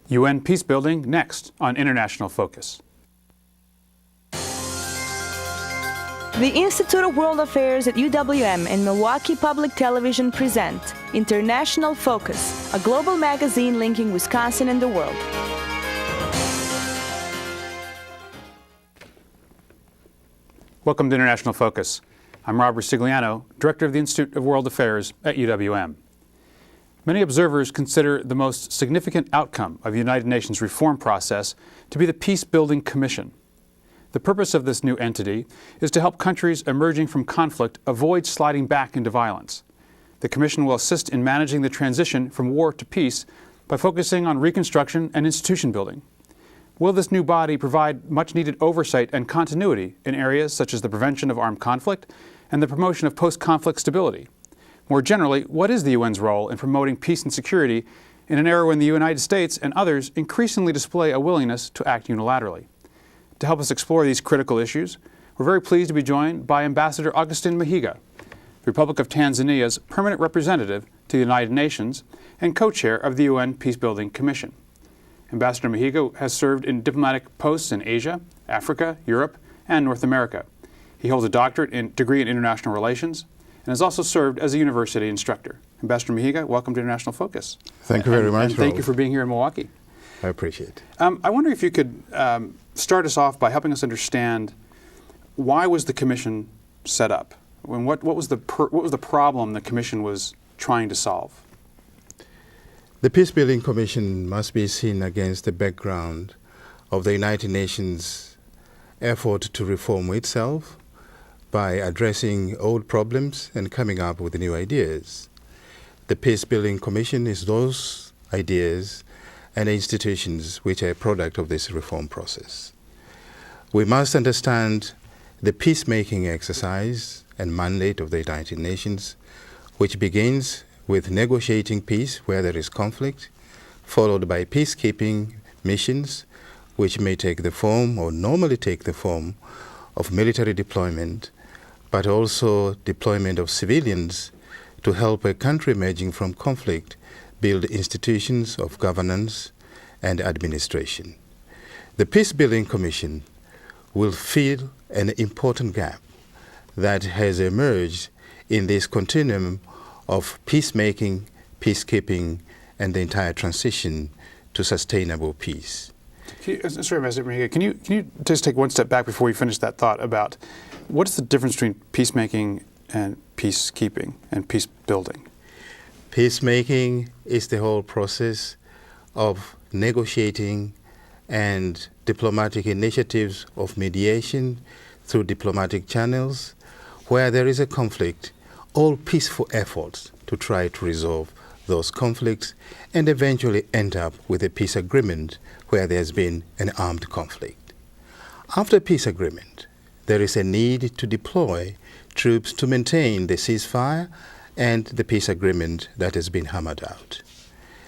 UN Peacebuilding next on International Focus. The Institute of World Affairs at UWM and Milwaukee Public Television present International Focus, a global magazine linking Wisconsin and the world. Welcome to International Focus. I'm Robert Ricigliano, Director of the Institute of World Affairs at UWM. Many observers consider the most significant outcome of the United Nations reform process to be the Peacebuilding Commission. The purpose of this new entity is to help countries emerging from conflict avoid sliding back into violence. The Commission will assist in managing the transition from war to peace by focusing on reconstruction and institution building. Will this new body provide much-needed oversight and continuity in areas such as the prevention of armed conflict and the promotion of post-conflict stability? More generally, what is the UN's role in promoting peace and security in an era when the United States and others increasingly display a willingness to act unilaterally? To help us explore these critical issues, we're very pleased to be joined by Ambassador Augustine Mahiga, the Republic of Tanzania's Permanent Representative to the United Nations and co-chair of the UN Peacebuilding Commission. Ambassador Mahiga has served in diplomatic posts in Asia, Africa, Europe, and North America. He holds a doctorate degree in international relations and has also served as a university instructor. Ambassador Mahiga, welcome to International Focus. Thank you very much. And thank you for being here in Milwaukee. I appreciate it. I wonder if you could start us off by helping us understand why was the Commission set up? And what was the problem the Commission was trying to solve? The Peacebuilding Commission must be seen against the background of the United Nations' effort to reform itself by addressing old problems and coming up with new ideas. The Peacebuilding Commission is those ideas and institutions which are a product of this reform process. We must understand the peacemaking exercise and mandate of the United Nations, which begins with negotiating peace where there is conflict, followed by peacekeeping missions, which may take the form or normally take the form of military deployment, but also deployment of civilians to help a country emerging from conflict build institutions of governance and administration. The Peacebuilding Commission will fill an important gap that has emerged in this continuum of peacemaking, peacekeeping, and the entire transition to sustainable peace. Sorry, Ambassador Mahiga, can you just take one step back before we finish that thought about what's the difference between peacemaking and peacekeeping and peace building? Peacemaking is the whole process of negotiating and diplomatic initiatives of mediation through diplomatic channels where there is a conflict, all peaceful efforts to try to resolve those conflicts and eventually end up with a peace agreement where there's been an armed conflict. After peace agreement, there is a need to deploy troops to maintain the ceasefire and the peace agreement that has been hammered out.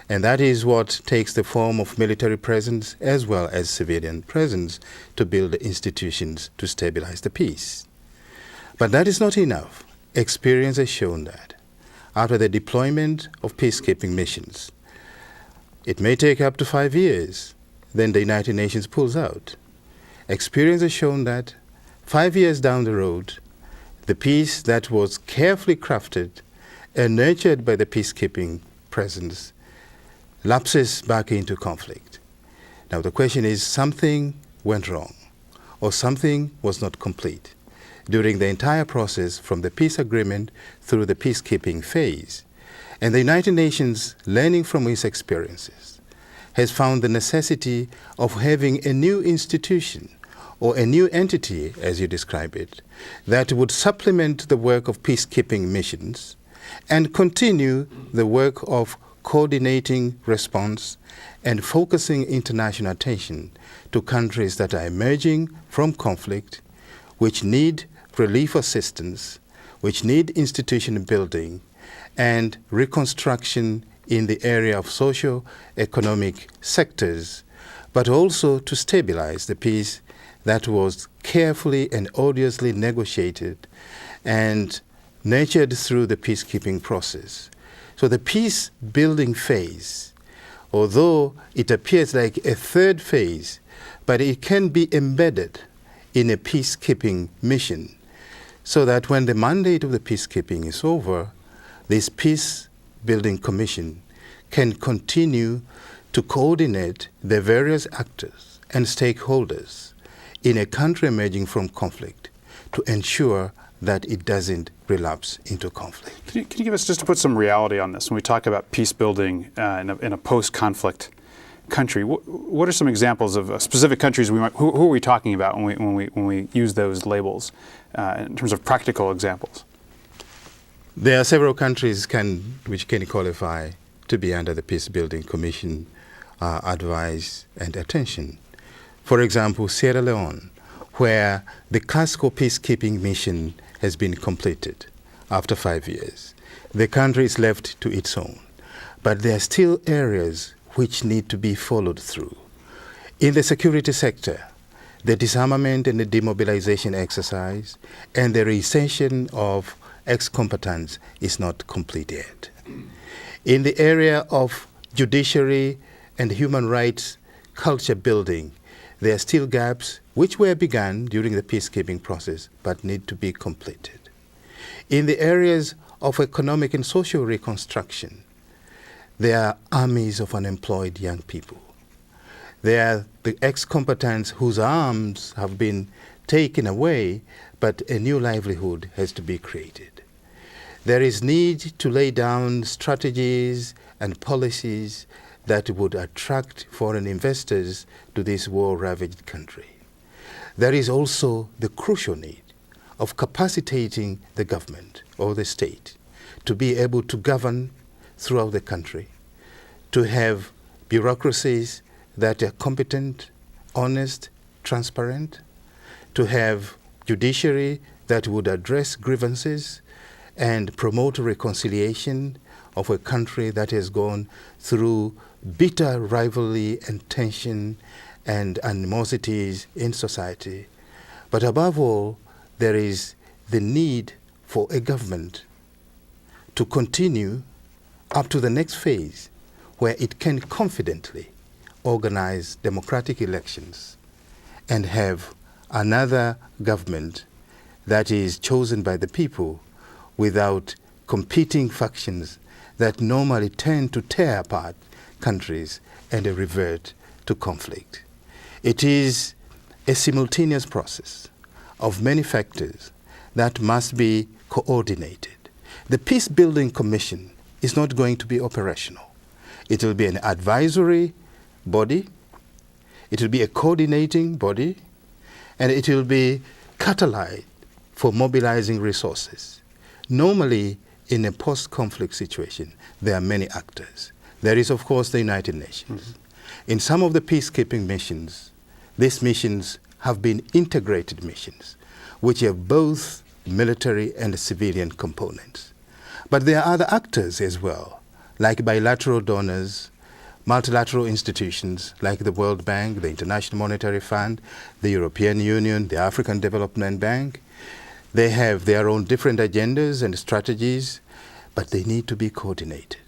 And that is what takes the form of military presence as well as civilian presence to build institutions to stabilize the peace. But that is not enough. Experience has shown that after the deployment of peacekeeping missions, it may take up to 5 years, then the United Nations pulls out. Experience has shown that 5 years down the road, the peace that was carefully crafted and nurtured by the peacekeeping presence lapses back into conflict. Now the question is, something went wrong or something was not complete during the entire process from the peace agreement through the peacekeeping phase. And the United Nations, learning from its experiences, has found the necessity of having a new institution or a new entity, as you describe it, that would supplement the work of peacekeeping missions and continue the work of coordinating response and focusing international attention to countries that are emerging from conflict, which need relief assistance, which need institution building and reconstruction in the area of socio-economic sectors, but also to stabilize the peace that was carefully and odiously negotiated and nurtured through the peacekeeping process. So the peace-building phase although it appears like a third phase, but it can be embedded in a peacekeeping mission, so that when the mandate of the peacekeeping is over, this peace-building commission can continue to coordinate the various actors and stakeholders in a country emerging from conflict to ensure that it doesn't relapse into conflict. Can you give us, just to put some reality on this, when we talk about peace building in a post-conflict country, what are some examples of specific countries who are we talking about when we use those labels in terms of practical examples? There are several countries which can qualify to be under the Peace Building Commission advice and attention. For example, Sierra Leone, where the classical peacekeeping mission has been completed after 5 years. The country is left to its own, but there are still areas which need to be followed through. In the security sector, the disarmament and the demobilization exercise and the recension of ex-combatants is not complete yet. In the area of judiciary and human rights culture building, there are still gaps which were begun during the peacekeeping process but need to be completed. In the areas of economic and social reconstruction, there are armies of unemployed young people. There are the ex-combatants whose arms have been taken away, but a new livelihood has to be created. There is need to lay down strategies and policies that would attract foreign investors to this war-ravaged country. There is also the crucial need of capacitating the government or the state to be able to govern throughout the country, to have bureaucracies that are competent, honest, transparent, to have judiciary that would address grievances and promote reconciliation of a country that has gone through bitter rivalry and tension and animosities in society. But above all, there is the need for a government to continue up to the next phase where it can confidently organize democratic elections and have another government that is chosen by the people without competing factions that normally tend to tear apart countries and revert to conflict. It is a simultaneous process of many factors that must be coordinated. The Peace Building Commission is not going to be operational. It will be an advisory body, it will be a coordinating body, and it will be catalyzed for mobilizing resources. Normally, in a post-conflict situation, there are many actors. There is, of course, the United Nations. Mm-hmm. In some of the peacekeeping missions, these missions have been integrated missions, which have both military and civilian components. But there are other actors as well, like bilateral donors, multilateral institutions like the World Bank, the International Monetary Fund, the European Union, the African Development Bank. They have their own different agendas and strategies, but they need to be coordinated.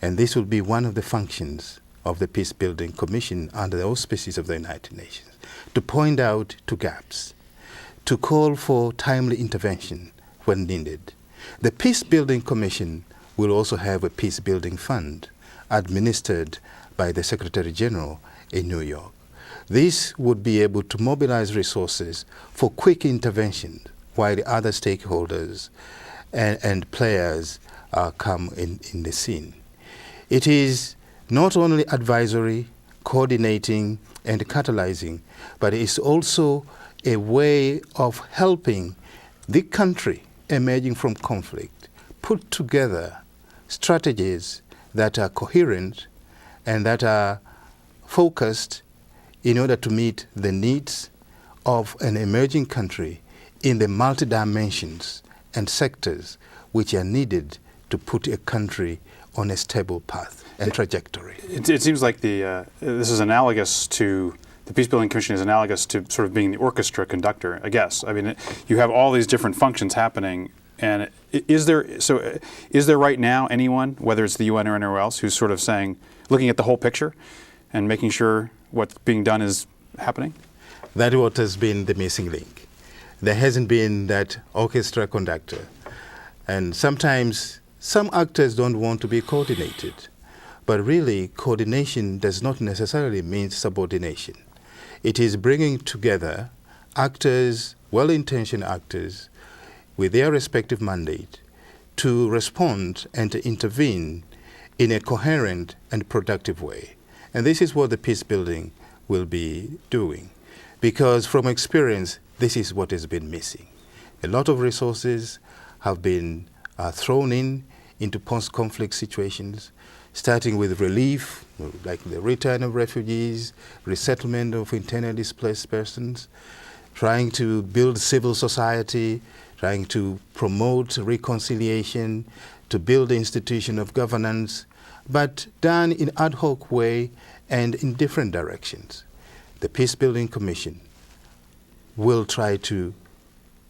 And this will be one of the functions of the Peace Building Commission under the auspices of the United Nations, to point out to gaps, to call for timely intervention when needed. The Peace Building Commission will also have a peace building fund administered by the Secretary General in New York. This would be able to mobilize resources for quick intervention while the other stakeholders and players come in the scene. It is not only advisory, coordinating, and catalyzing, but it's also a way of helping the country emerging from conflict put together strategies that are coherent and that are focused in order to meet the needs of an emerging country in the multi-dimensions and sectors which are needed to put a country on a stable path and trajectory. It seems like this is analogous to, the Peace Building Commission is analogous to sort of being the orchestra conductor, I guess. I mean, you have all these different functions happening And is there right now anyone, whether it's the UN or anywhere else, who's sort of saying, looking at the whole picture and making sure what's being done is happening? That what has been the missing link. There hasn't been that orchestra conductor. And sometimes some actors don't want to be coordinated. But really, coordination does not necessarily mean subordination. It is bringing together actors, well-intentioned actors, with their respective mandate to respond and to intervene in a coherent and productive way. And this is what the peace building will be doing. Because from experience, this is what has been missing. A lot of resources have been thrown into post-conflict situations, starting with relief, like the return of refugees, resettlement of internally displaced persons, trying to build civil society, trying to promote reconciliation, to build the institution of governance, but done in ad hoc way and in different directions. The Peace Building Commission will try to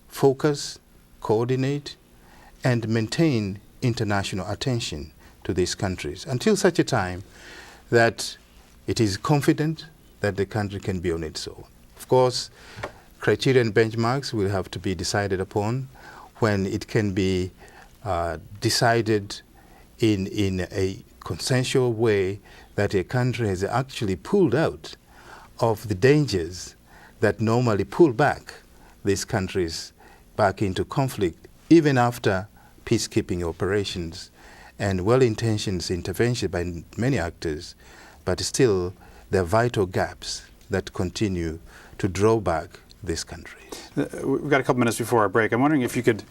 focus, coordinate, and maintain international attention to these countries until such a time that it is confident that the country can be on its own. Of course, criteria and benchmarks will have to be decided upon when it can be decided in a consensual way that a country has actually pulled out of the dangers that normally pull back these countries back into conflict, even after peacekeeping operations and well-intentioned intervention by many actors, but still there are vital gaps that continue to draw back this country. We've got a couple minutes before our break. I'm wondering if you could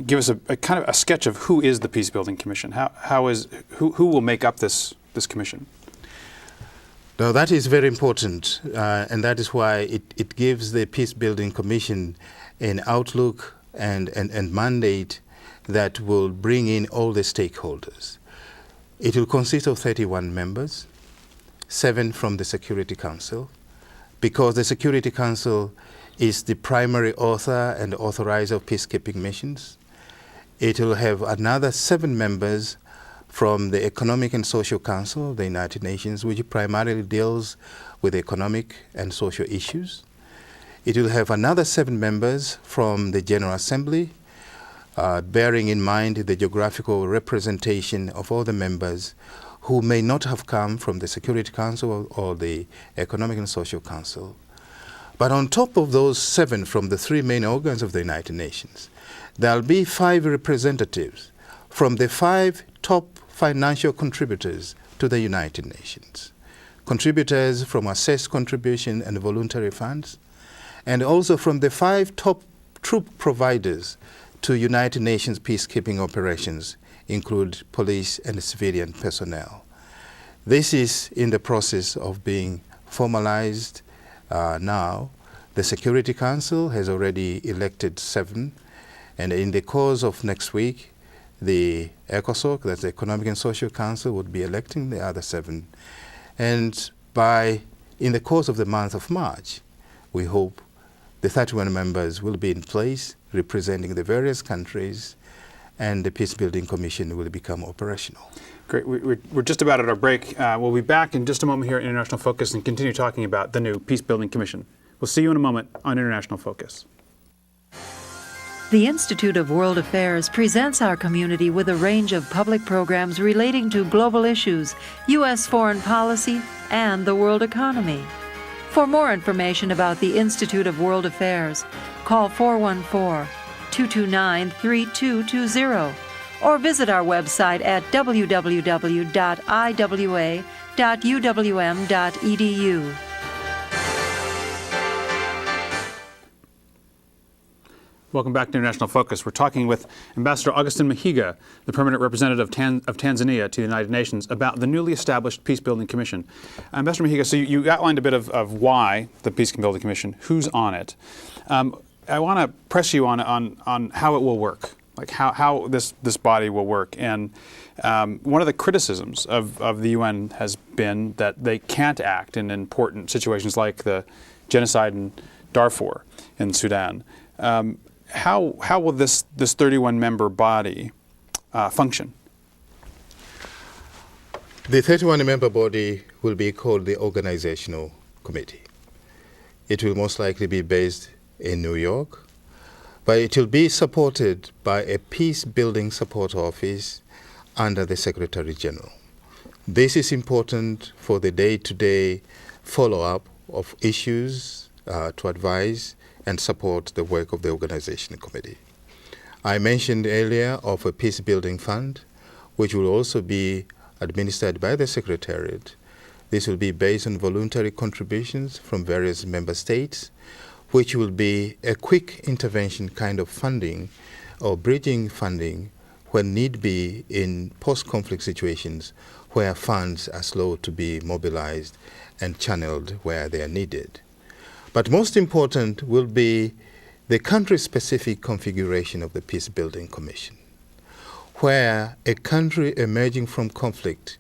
give us a kind of a sketch of who is the Peace Building Commission. Who will make up this commission? Now that is very important, and that is why it gives the Peace Building Commission an outlook and mandate that will bring in all the stakeholders. It will consist of 31 members, 7 from the Security Council, because the Security Council is the primary author and authorizer of peacekeeping missions. It will have another 7 members from the Economic and Social Council of the United Nations, which primarily deals with economic and social issues. It will have another 7 members from the General Assembly, bearing in mind the geographical representation of all the members who may not have come from the Security Council or the Economic and Social Council. But on top of those 7 from the 3 main organs of the United Nations, there'll be 5 representatives from the 5 top financial contributors to the United Nations. Contributors from assessed contribution and voluntary funds, and also from the 5 top troop providers to United Nations peacekeeping operations, include police and civilian personnel. This is in the process of being formalized now. The Security Council has already elected 7, and in the course of next week, the ECOSOC, that's the Economic and Social Council, would be electing the other 7. And in the course of the month of March, we hope the 31 members will be in place representing the various countries, and the Peace Building Commission will become operational. Great. We're just about at our break. We'll be back in just a moment here at International Focus and continue talking about the new Peace Building Commission. We'll see you in a moment on International Focus. The Institute of World Affairs presents our community with a range of public programs relating to global issues, U.S. foreign policy, and the world economy. For more information about the Institute of World Affairs, call 414-229-3220 or visit our website at www.iwa.uwm.edu. Welcome back to International Focus. We're talking with Ambassador Augustine Mahiga, the Permanent Representative of Tanzania to the United Nations, about the newly established Peace Building Commission. Ambassador Mahiga, so you outlined a bit of why the Peace Building Commission, who's on it. I want to press you on how it will work, like how this body will work. And one of the criticisms of the UN has been that they can't act in important situations like the genocide in Darfur in Sudan. how will this 31-member body function? The 31-member body will be called the Organizational Committee. It will most likely be based in New York, but it will be supported by a peace-building support office under the Secretary General. This is important for the day-to-day follow-up of issues to advise and support the work of the Organizational Committee. I mentioned earlier of a peace-building fund, which will also be administered by the Secretariat. This will be based on voluntary contributions from various member states, which will be a quick intervention kind of funding or bridging funding when need be in post-conflict situations where funds are slow to be mobilized and channeled where they are needed. But most important will be the country-specific configuration of the Peace-Building Commission, where a country emerging from conflict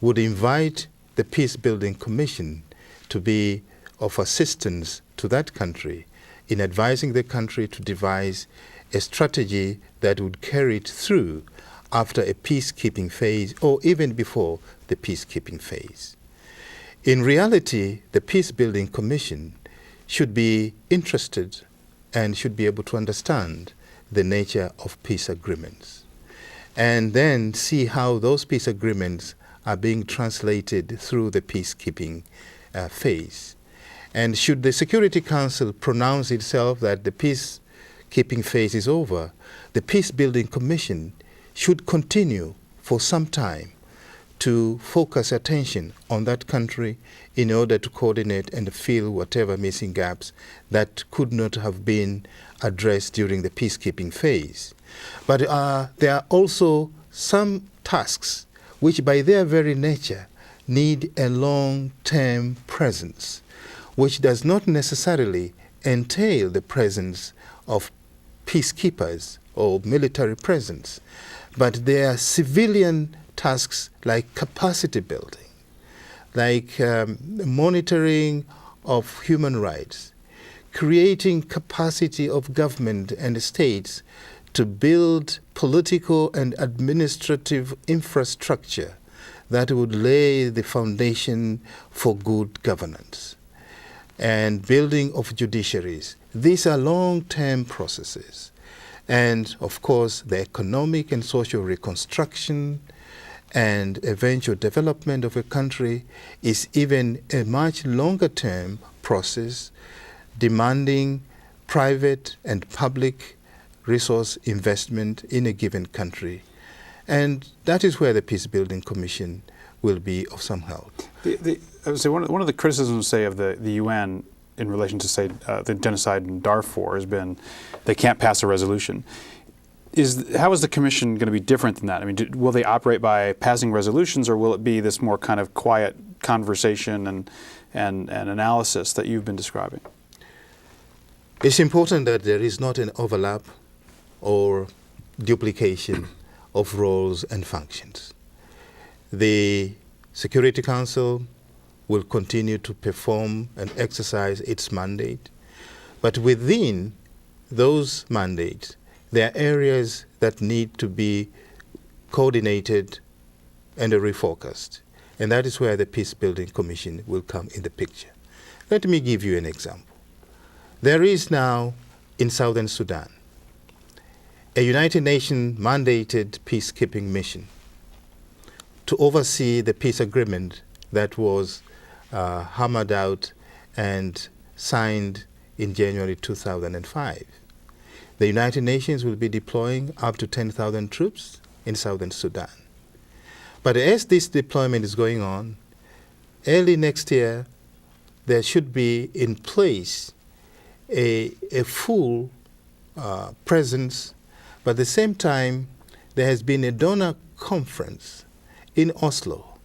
would invite the Peace-Building Commission to be of assistance to that country in advising the country to devise a strategy that would carry it through after a peacekeeping phase or even before the peacekeeping phase. In reality, the Peace-Building Commission should be interested and should be able to understand the nature of peace agreements, and then see how those peace agreements are being translated through the peacekeeping phase. And should the Security Council pronounce itself that the peacekeeping phase is over, the Peace-Building Commission should continue for some time to focus attention on that country in order to coordinate and fill whatever missing gaps that could not have been addressed during the peacekeeping phase. But there are also some tasks which by their very nature need a long-term presence, which does not necessarily entail the presence of peacekeepers or military presence, but they are civilian tasks like capacity building, like monitoring of human rights, creating capacity of government and states to build political and administrative infrastructure that would lay the foundation for good governance, and building of judiciaries. These are long-term processes. And of course, the economic and social reconstruction and eventual development of a country is even a much longer-term process, demanding private and public resource investment in a given country. And that is where the Peace-Building Commission will be of some help. I would say one of the criticisms, say, of the UN in relation to, say, the genocide in Darfur has been they can't pass a resolution. How is the Commission going to be different than that? I mean, will they operate by passing resolutions, or will it be this more kind of quiet conversation and analysis that you've been describing? It's important that there is not an overlap or duplication of roles and functions. The Security Council will continue to perform and exercise its mandate, but within those mandates, there are areas that need to be coordinated and refocused, and that is where the Peace-Building Commission will come in the picture. Let me give you an example. There is now, in Southern Sudan, a United Nations mandated peacekeeping mission to oversee the peace agreement that was hammered out and signed in January 2005. The United Nations will be deploying up to 10,000 troops in Southern Sudan. But as this deployment is going on, early next year, there should be in place a full presence, but at the same time, there has been a donor conference in Oslo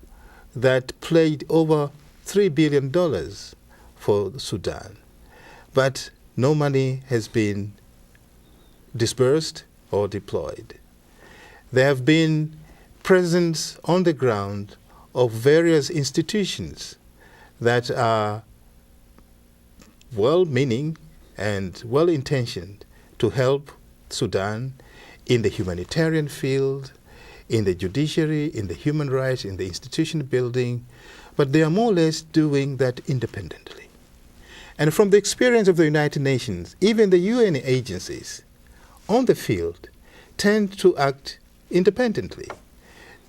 that pledged over $3 billion for Sudan. But no money has been dispersed or deployed. There have been presence on the ground of various institutions that are well-meaning and well-intentioned to help Sudan in the humanitarian field, in the judiciary, in the human rights, in the institution building, but they are more or less doing that independently. And from the experience of the United Nations, even the UN agencies on the field tend to act independently.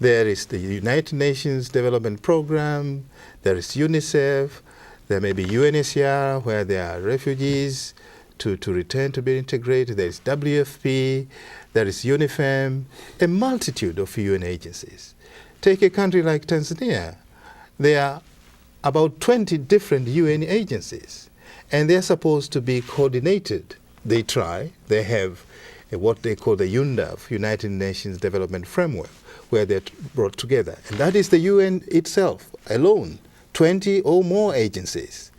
There is the United Nations Development Program, there is UNICEF, there may be UNHCR where there are refugees to return to be integrated, there is WFP, there is UNIFEM, a multitude of UN agencies. Take a country like Tanzania. There are about 20 different UN agencies, and they're supposed to be coordinated. They try. They have what they call the UNDAF, United Nations Development Framework, where they're brought together. And that is the UN itself alone, 20 or more agencies.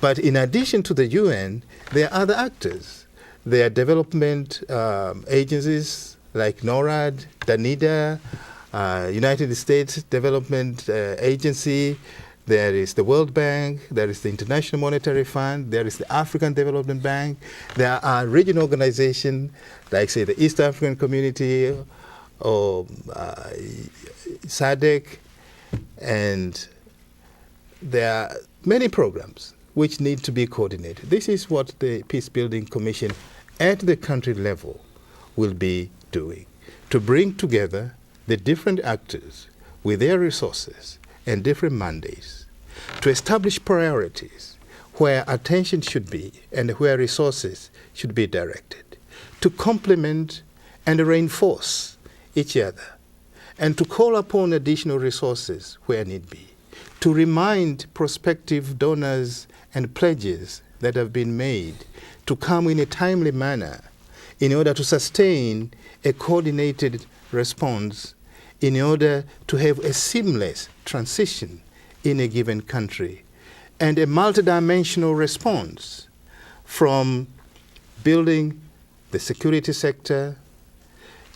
But in addition to the UN, there are other actors. There are development agencies like NORAD, DANIDA, United States Development Agency, there is the World Bank, there is the International Monetary Fund, there is the African Development Bank, there are regional organizations like, say, the East African Community or SADC, and there are many programs which need to be coordinated. This is what the Peace Building Commission at the country level will be doing, to bring together the different actors with their resources and different mandates, to establish priorities where attention should be and where resources should be directed, to complement and reinforce each other, and to call upon additional resources where need be, to remind prospective donors and pledges that have been made to come in a timely manner in order to sustain a coordinated response, in order to have a seamless transition in a given country, and a multidimensional response from building the security sector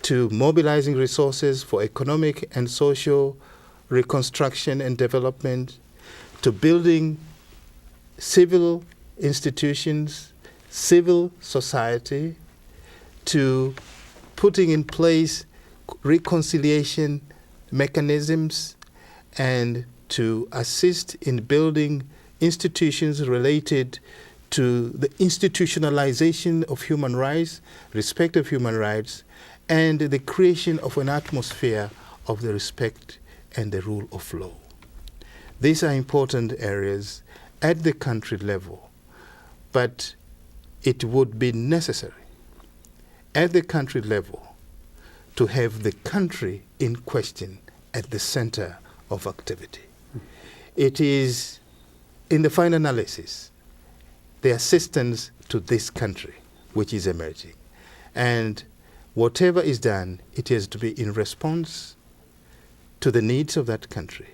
to mobilizing resources for economic and social reconstruction and development, to building civil institutions, civil society, to putting in place reconciliation mechanisms, and to assist in building institutions related to the institutionalization of human rights, respect of human rights, and the creation of an atmosphere of the respect and the rule of law. These are important areas at the country level, but it would be necessary at the country level to have the country in question at the center of activity. It is, in the final analysis, the assistance to this country which is emerging. And whatever is done, it has to be in response to the needs of that country,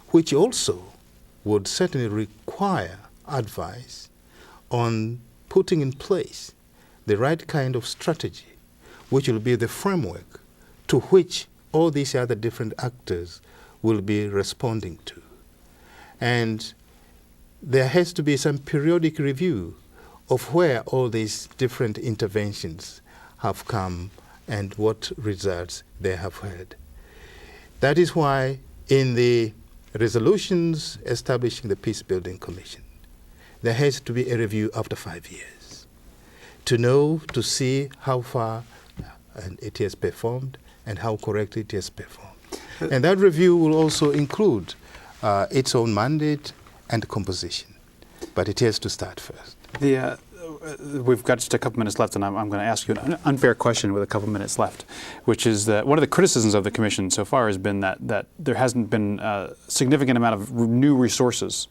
which also would certainly require advice on putting in place the right kind of strategy, which will be the framework to which all these other different actors will be responding to. And there has to be some periodic review of where all these different interventions have come and what results they have had. That is why in the resolutions establishing the Peace Building Commission, there has to be a review after 5 years to know, to see how far it has performed and how correctly it has performed. And that review will also include its own mandate and composition, but it has to start first. We've got just a couple minutes left, and I'm going to ask you an unfair question with a couple minutes left, which is that one of the criticisms of the Commission so far has been that there hasn't been a significant amount of new resources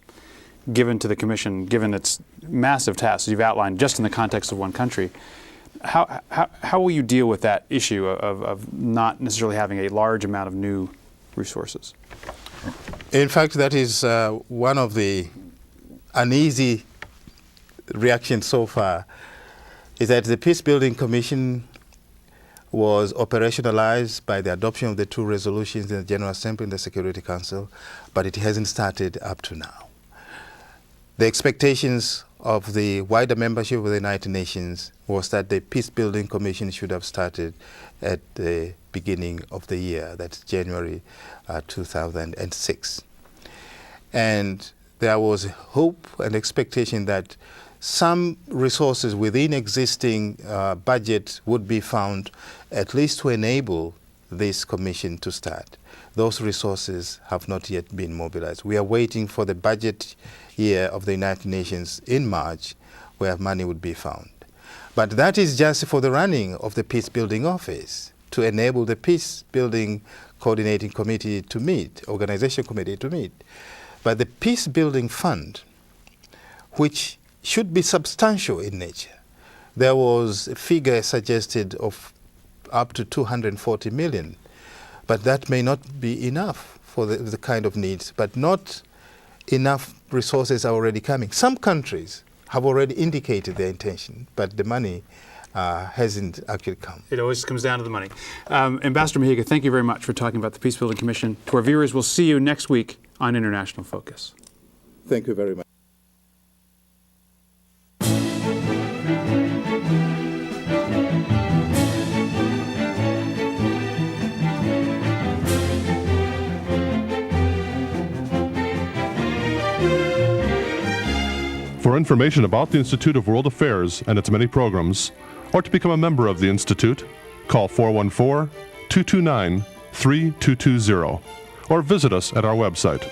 given to the Commission, given its massive tasks you've outlined just in the context of one country. How will you deal with that issue of not necessarily having a large amount of new resources? In fact, that is one of the uneasy reactions so far, is that the Peace Building Commission was operationalized by the adoption of the 2 resolutions in the General Assembly and the Security Council, but it hasn't started up to now. The expectations of the wider membership of the United Nations was that the Peace-Building Commission should have started at the beginning of the year, that's January 2006. And there was hope and expectation that some resources within existing budget would be found at least to enable this commission to start. Those resources have not yet been mobilized. We are waiting for the budget year of the United Nations in March, where money would be found. But that is just for the running of the Peace-Building Office, to enable the Peace-Building Coordinating Committee to meet, Organization Committee to meet. But the Peace-Building Fund, which should be substantial in nature, there was a figure suggested of up to 240 million. But that may not be enough for the kind of needs, but not enough resources are already coming. Some countries have already indicated their intention, but the money hasn't actually come. It always comes down to the money. Ambassador Mahiga, thank you very much for talking about the Peace Building Commission. To our viewers, we'll see you next week on International Focus. Thank you very much. For information about the Institute of World Affairs and its many programs, or to become a member of the Institute, call 414-229-3220 or visit us at our website.